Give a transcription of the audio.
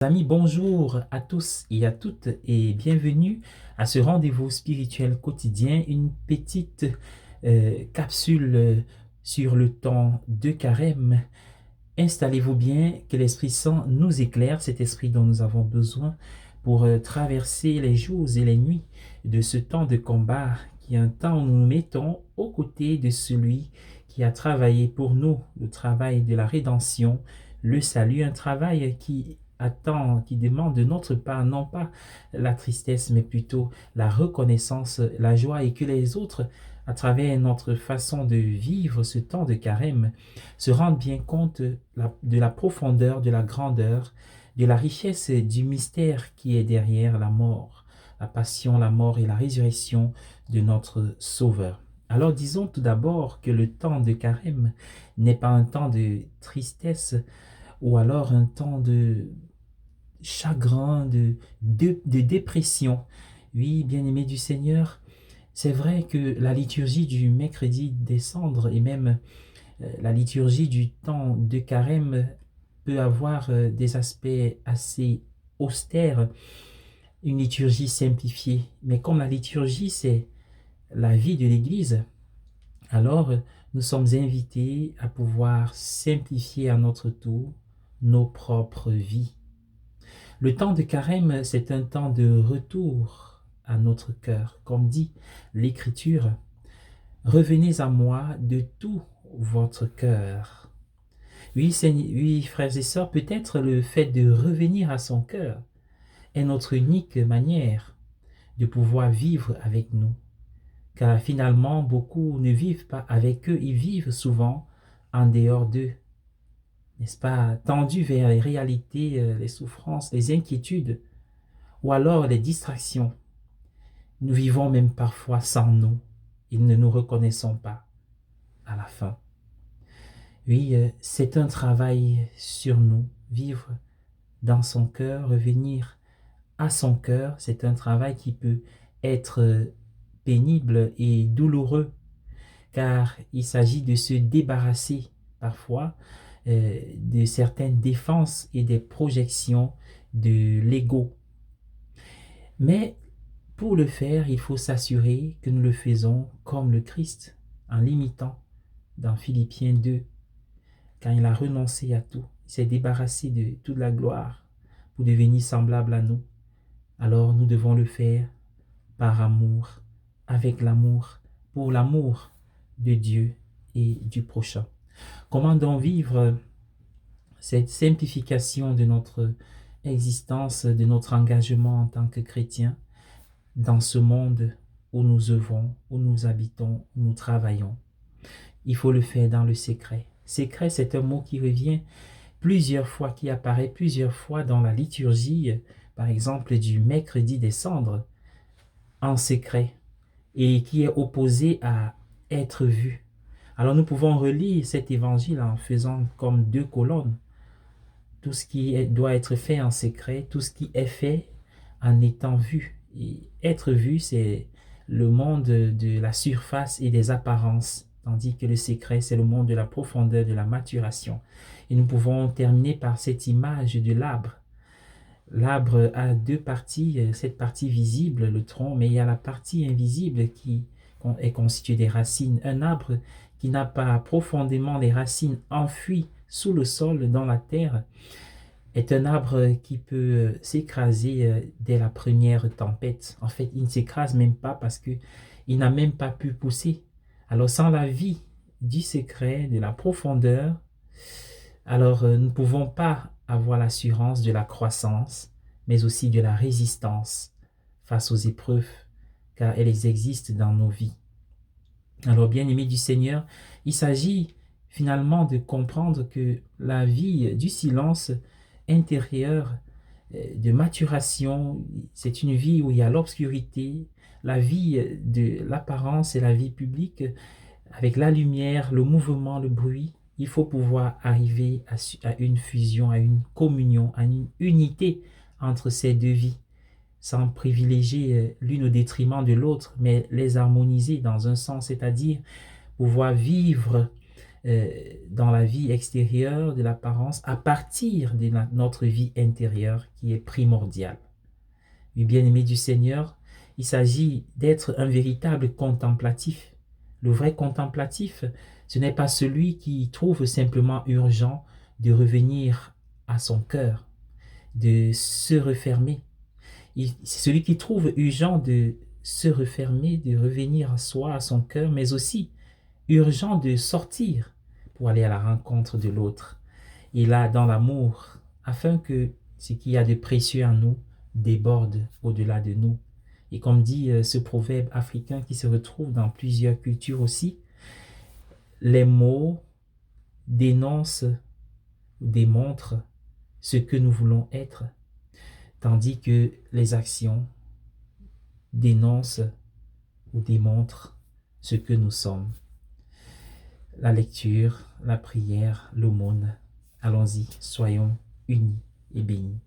Amis, bonjour à tous et à toutes et bienvenue à ce rendez-vous spirituel quotidien, une petite capsule sur le temps de carême. Installez-vous bien, que l'Esprit Saint nous éclaire, cet esprit dont nous avons besoin pour traverser les jours et les nuits de ce temps de combat, qui est un temps où nous nous mettons aux côtés de celui qui a travaillé pour nous, le travail de la rédemption, le salut, un travail qui attend, qui demande de notre part, non pas la tristesse, mais plutôt la reconnaissance, la joie, et que les autres, à travers notre façon de vivre ce temps de carême, se rendent bien compte de la profondeur, de la grandeur, de la richesse du mystère qui est derrière la mort, la passion, la mort et la résurrection de notre Sauveur. Alors disons tout d'abord que le temps de carême n'est pas un temps de tristesse ou alors un temps de chagrin, de dépression. Oui, bien-aimé du Seigneur, c'est vrai que la liturgie du mercredi des cendres et même la liturgie du temps de carême peut avoir des aspects assez austères, une liturgie simplifiée. Mais comme la liturgie, c'est la vie de l'Église, alors nous sommes invités à pouvoir simplifier à notre tour nos propres vies. Le temps de carême, c'est un temps de retour à notre cœur. Comme dit l'Écriture, revenez à moi de tout votre cœur. Oui, oui, frères et sœurs, peut-être le fait de revenir à son cœur est notre unique manière de pouvoir vivre avec nous. Car finalement, beaucoup ne vivent pas avec eux, ils vivent souvent en dehors d'eux. N'est-ce pas? Tendus vers les réalités, les souffrances, les inquiétudes, ou alors les distractions. Nous vivons même parfois sans nous. Ils ne nous reconnaissons pas à la fin. Oui, c'est un travail sur nous. Vivre dans son cœur, revenir à son cœur, c'est un travail qui peut être pénible et douloureux, car il s'agit de se débarrasser parfois de certaines défenses et des projections de l'ego. Mais pour le faire, il faut s'assurer que nous le faisons comme le Christ, en l'imitant dans Philippiens 2, quand il a renoncé à tout, il s'est débarrassé de toute la gloire pour devenir semblable à nous. Alors nous devons le faire par amour, avec l'amour, pour l'amour de Dieu et du prochain. Comment donc vivre cette simplification de notre existence, de notre engagement en tant que chrétien dans ce monde où nous œuvrons, où nous habitons, où nous travaillons? Il faut le faire dans le secret. Secret, c'est un mot qui revient plusieurs fois, qui apparaît plusieurs fois dans la liturgie, par exemple du mercredi des cendres, en secret, et qui est opposé à être vu. Alors nous pouvons relire cet évangile en faisant comme deux colonnes. Tout ce qui doit être fait en secret, tout ce qui est fait en étant vu. Et être vu, c'est le monde de la surface et des apparences, tandis que le secret, c'est le monde de la profondeur, de la maturation. Et nous pouvons terminer par cette image de l'arbre. L'arbre a deux parties, cette partie visible, le tronc, mais il y a la partie invisible qui est constituée des racines. Un arbre qui n'a pas profondément les racines enfouies sous le sol, dans la terre, est un arbre qui peut s'écraser dès la première tempête. En fait, il ne s'écrase même pas parce que il n'a même pas pu pousser. Alors, sans la vie du secret, de la profondeur, alors nous ne pouvons pas avoir l'assurance de la croissance, mais aussi de la résistance face aux épreuves, car elles existent dans nos vies. Alors, bien-aimés du Seigneur, il s'agit finalement de comprendre que la vie du silence intérieur, de maturation, c'est une vie où il y a l'obscurité, la vie de l'apparence et la vie publique, avec la lumière, le mouvement, le bruit. Il faut pouvoir arriver à une fusion, à une communion, à une unité entre ces deux vies, sans privilégier l'une au détriment de l'autre, mais les harmoniser dans un sens, c'est-à-dire pouvoir vivre dans la vie extérieure de l'apparence à partir de notre vie intérieure qui est primordiale. Oui, bien-aimé du Seigneur, il s'agit d'être un véritable contemplatif. Le vrai contemplatif, ce n'est pas celui qui trouve simplement urgent de revenir à son cœur, de se refermer. C'est celui qui trouve urgent de se refermer, de revenir à soi, à son cœur, mais aussi urgent de sortir pour aller à la rencontre de l'autre. Et là, dans l'amour, afin que ce qu'il y a de précieux en nous déborde au-delà de nous. Et comme dit ce proverbe africain qui se retrouve dans plusieurs cultures aussi, les mots dénoncent, démontrent ce que nous voulons être, tandis que les actions dénoncent ou démontrent ce que nous sommes. La lecture, la prière, l'aumône. Allons-y, soyons unis et bénis.